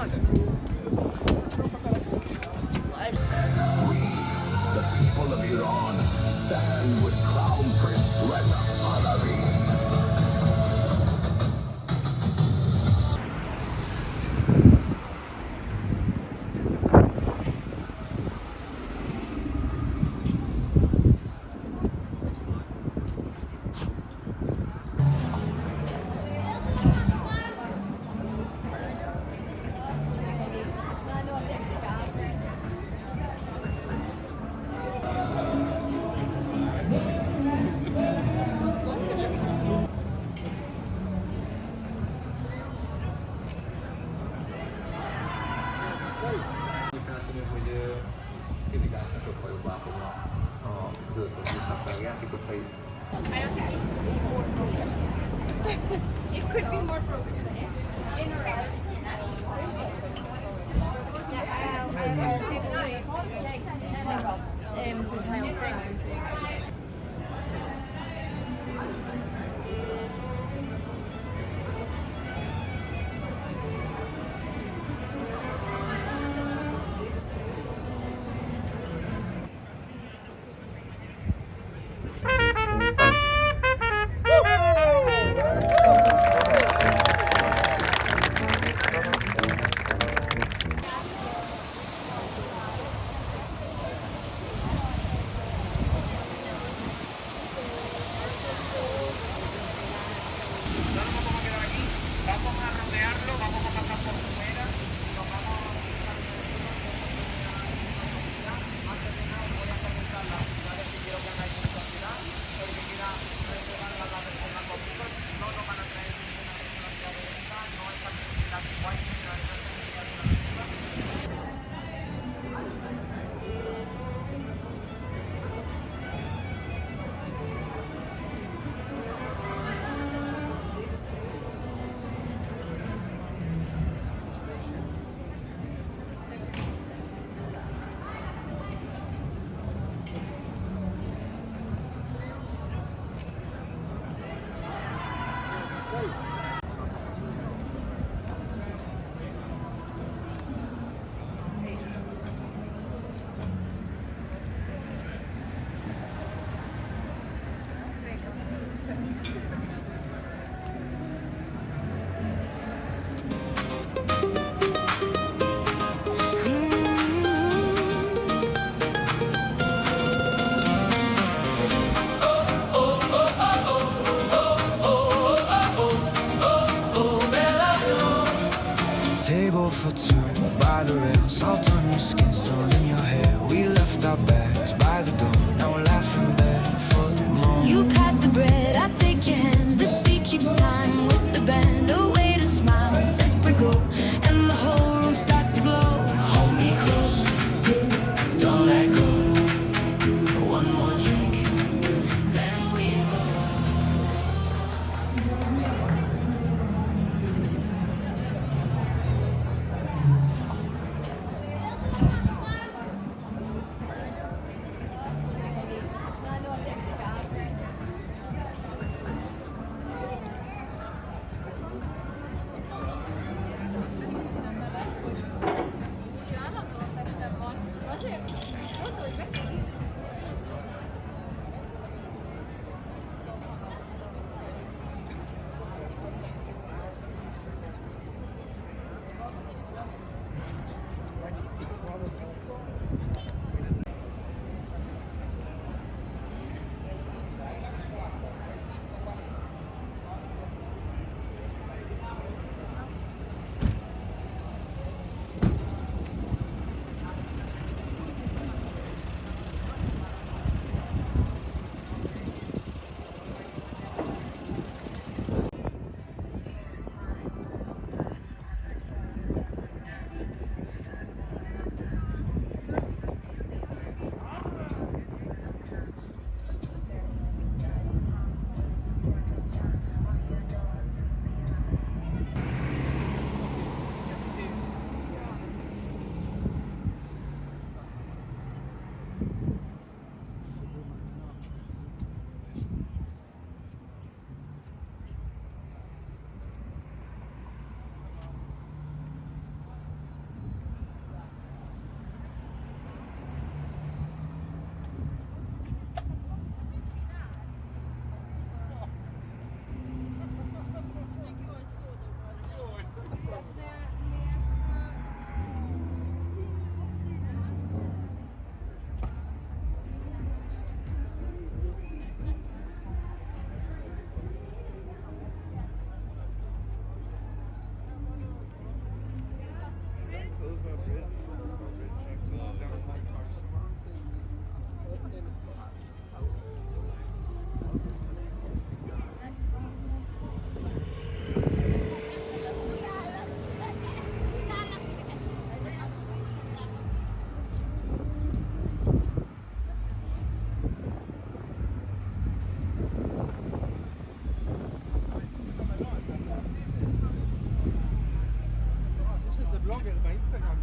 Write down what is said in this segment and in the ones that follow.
The people of Iran stand with Crown Prince Reza Pahlavi. It could be more progressive. Table for two by the rail, salt on your skin, sun in your hair. We left our bags by the door, now we're laughing barefoot more. You pass the bread, I take your hand. The sea keeps time with the band. A way to smile says Brigo, and the whole room starts to glow. Hold me close, don't let go. One more drink, then we roll. יש איזה בלוגר באינסטגרם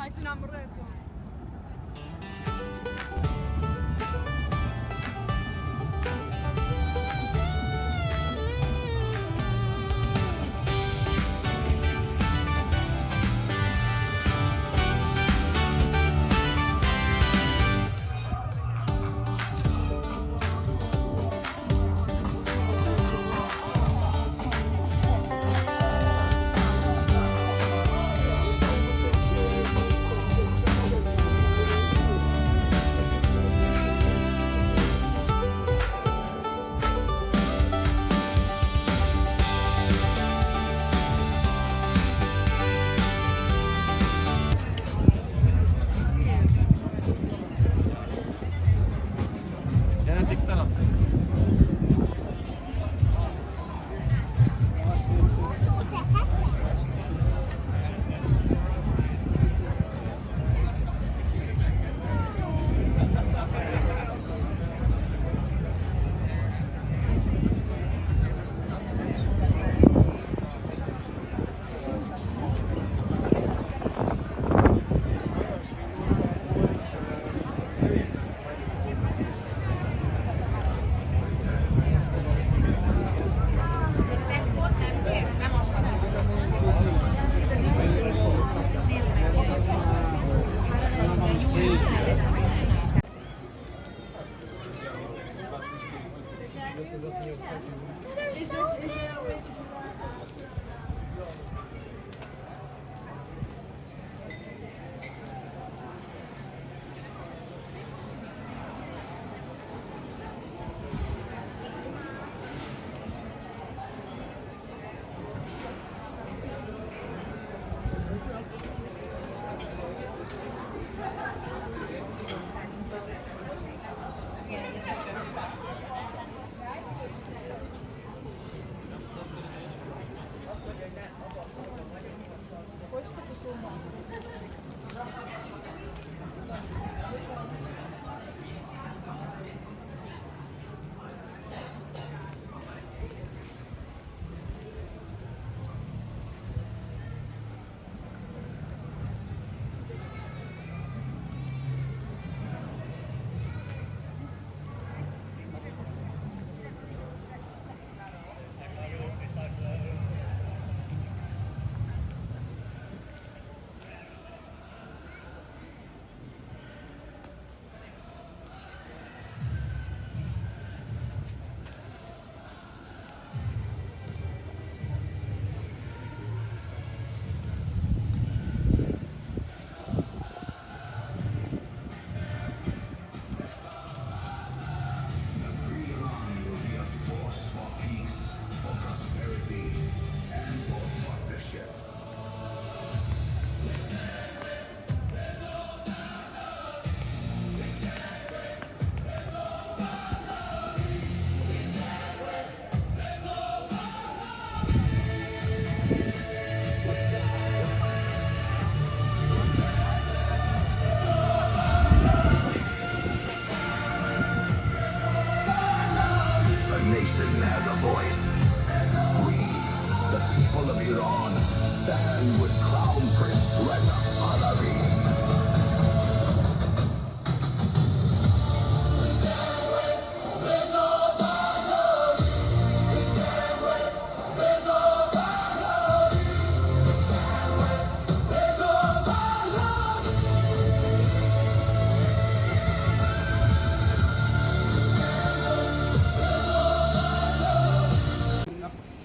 Hai sinamurreto. Iran will be a force for peace, for prosperity, and for partnership. The nation has a voice. We, the people of Iran, stand with Crown Prince Reza Pahlavi.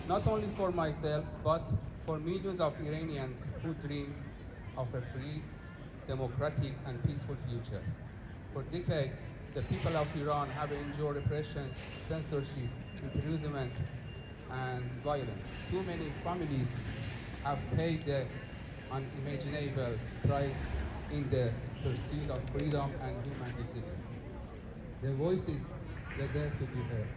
Not only for myself, but for millions of Iranians who dream of a free, democratic, and peaceful future. For decades, the people of Iran have endured repression, censorship, imprisonment, and violence. Too many families have paid the unimaginable price in the pursuit of freedom and human dignity. Their voices deserve to be heard.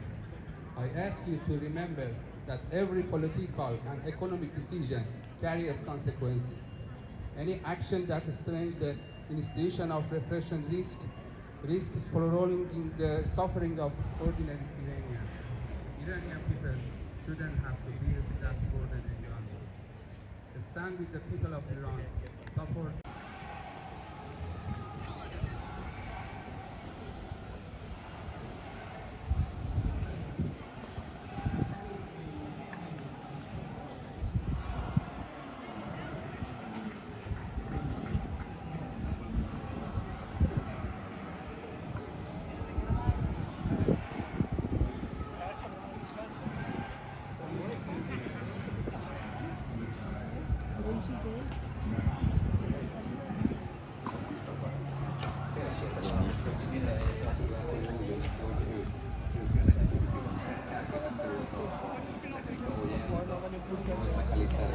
I ask you to remember that every political and economic decision carries consequences. Any action that strains the institution of repression risks prolonging the suffering of ordinary Iranians. Iranian people shouldn't have to bear that burden any longer. Stand with the people of Iran, support.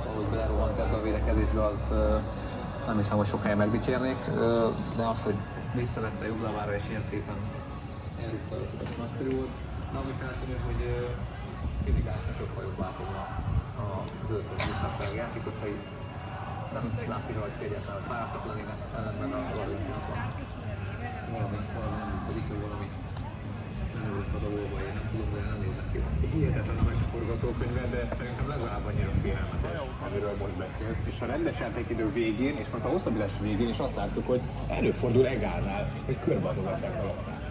ahogy belerohant ebbe a védekezésbe, az nem hiszem, hogy sok helyen megdicsérnék, de az, hogy visszavette Juglavára és ilyen szépen elrúgta, az nagyszerű volt. De ami feltűnő, hogy fizikálisan sokkal jobb átogna a zöldföld visszafelé játékosai. Nem látszik, hogy egyáltalán fáradtak lennének, ellenben a Valenciának valami nem működik, hogy valami előtt a dolgolva, én nem tudom, de nem néznek ki. Hihetetlen a forgatókönyve, de szerintem legalább annyira félelmetes, amiről most beszélsz. És a rendes játékidő végén, és most a hosszabbítás végén is azt láttuk, hogy előfordul Egálnál, hogy körbeadogatják a labdát.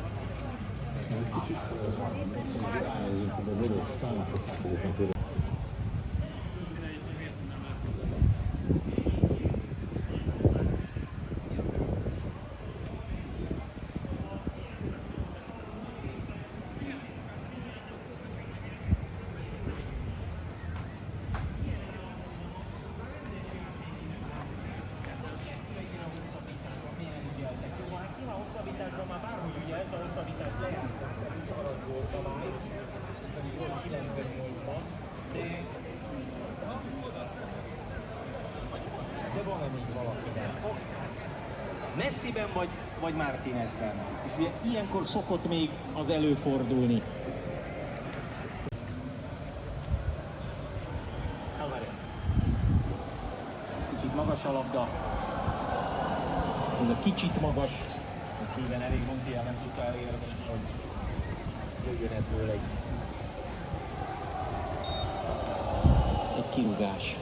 Messiben vagy Martinezben. És ugye ilyenkor szokott még az előfordulni. Kicsit kicsit magas a labda. Ez a kicsit magas, ez híven elég Montiel nem tudta elérni, hogy jöjjön ebből egy kirúgás.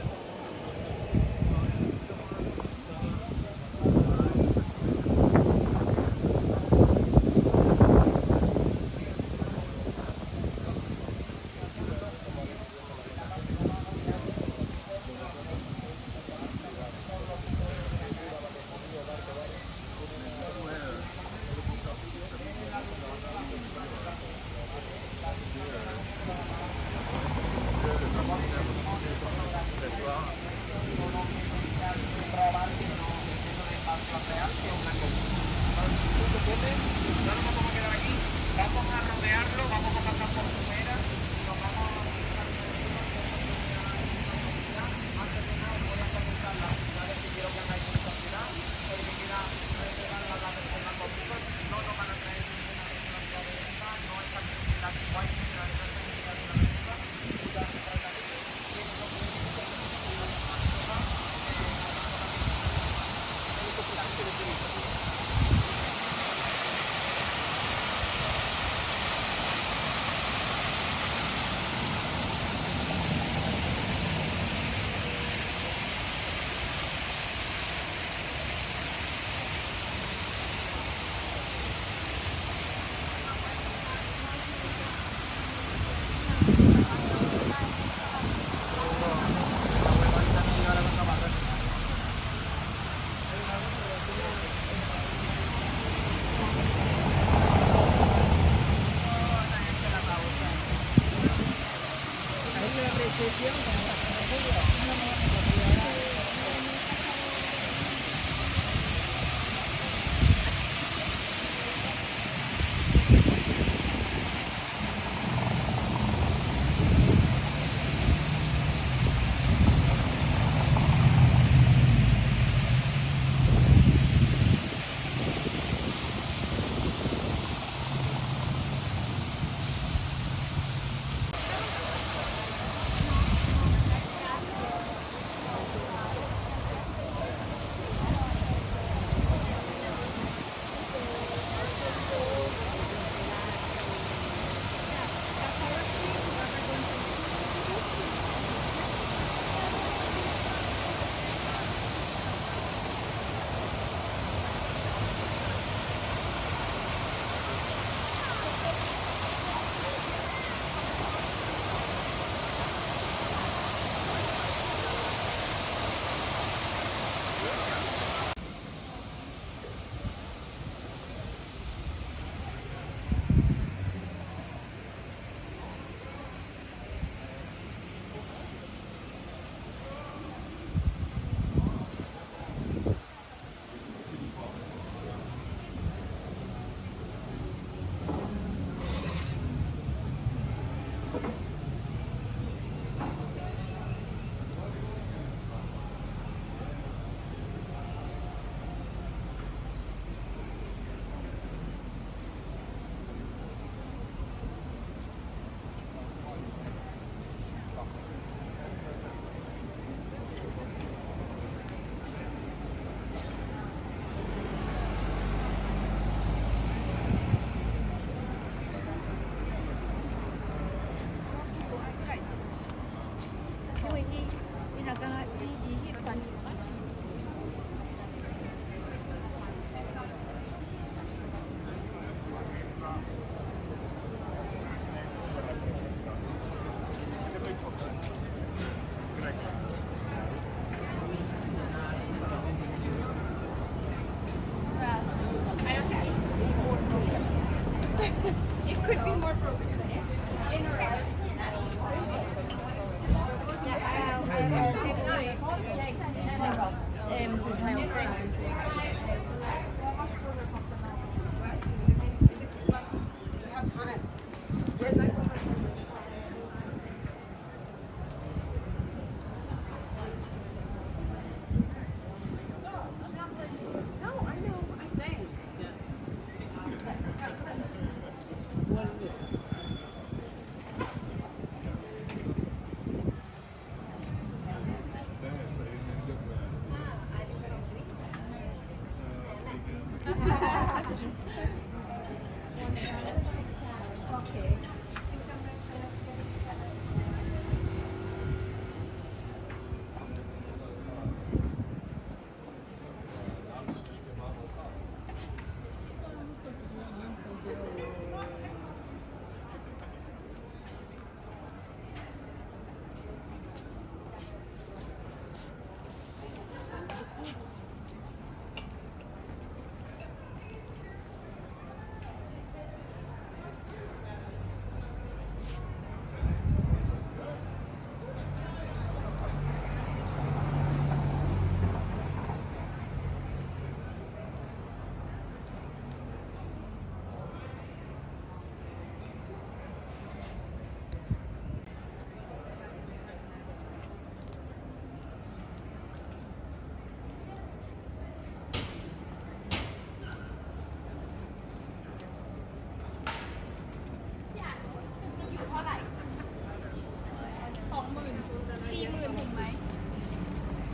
Okay.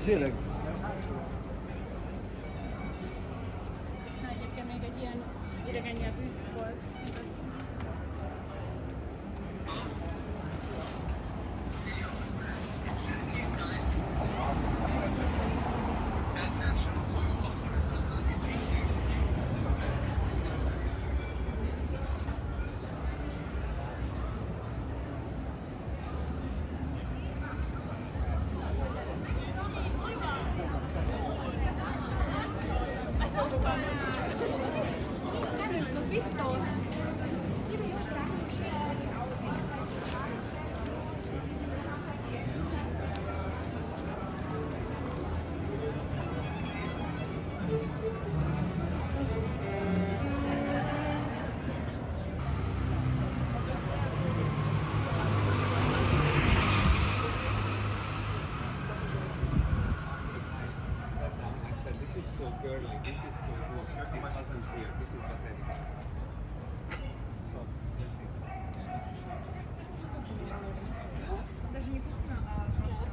Tényleg. Egyébként még egy ilyen idegen nyelvű volt. This is so girly, this is so good. This wasn't here, this is what I see. So, let's see. Даже не кухня, а просто.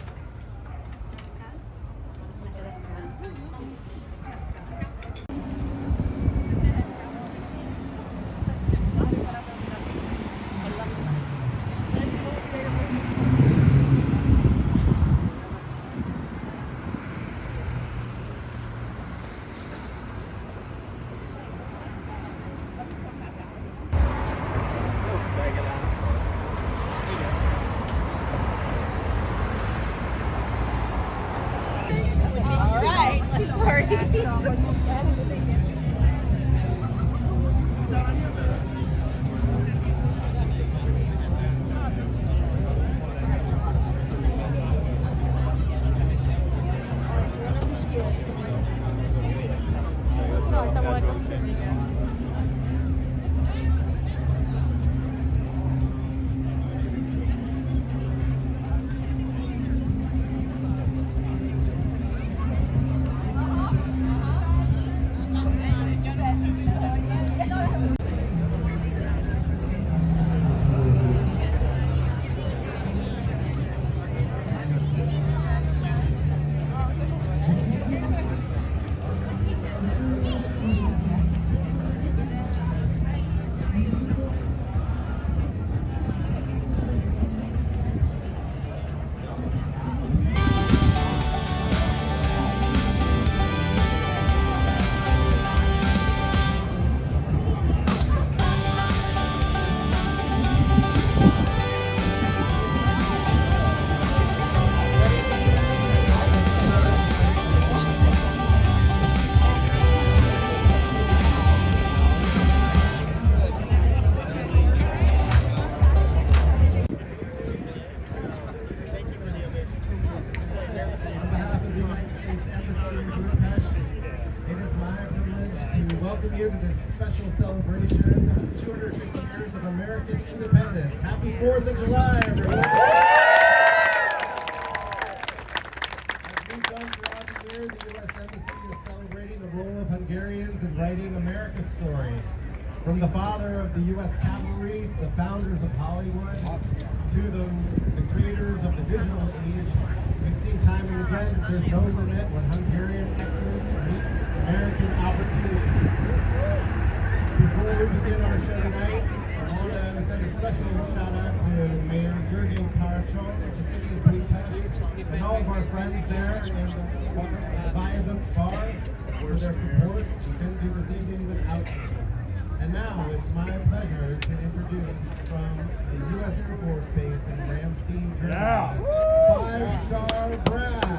welcome you to this special celebration of 250 years of American independence. Happy 4th of July, everyone! As we've done throughout the year, the U.S. Embassy is celebrating the role of Hungarians in writing America's story. From the father of the U.S. cavalry, to the founders of Hollywood, to the creators of the digital age, we've seen time and again that there's no limit when Hungarian excellence meets American opportunity. we begin our show tonight, I want to send a special shout out to Mayor Jürgen Karczol of the city of Budapest and all of our friends there in the Viaduct Bar for their support. We couldn't do this evening without them. And now it's my pleasure to introduce from the U.S. Air Force Base in Ramstein, Germany, 5-Star Brass.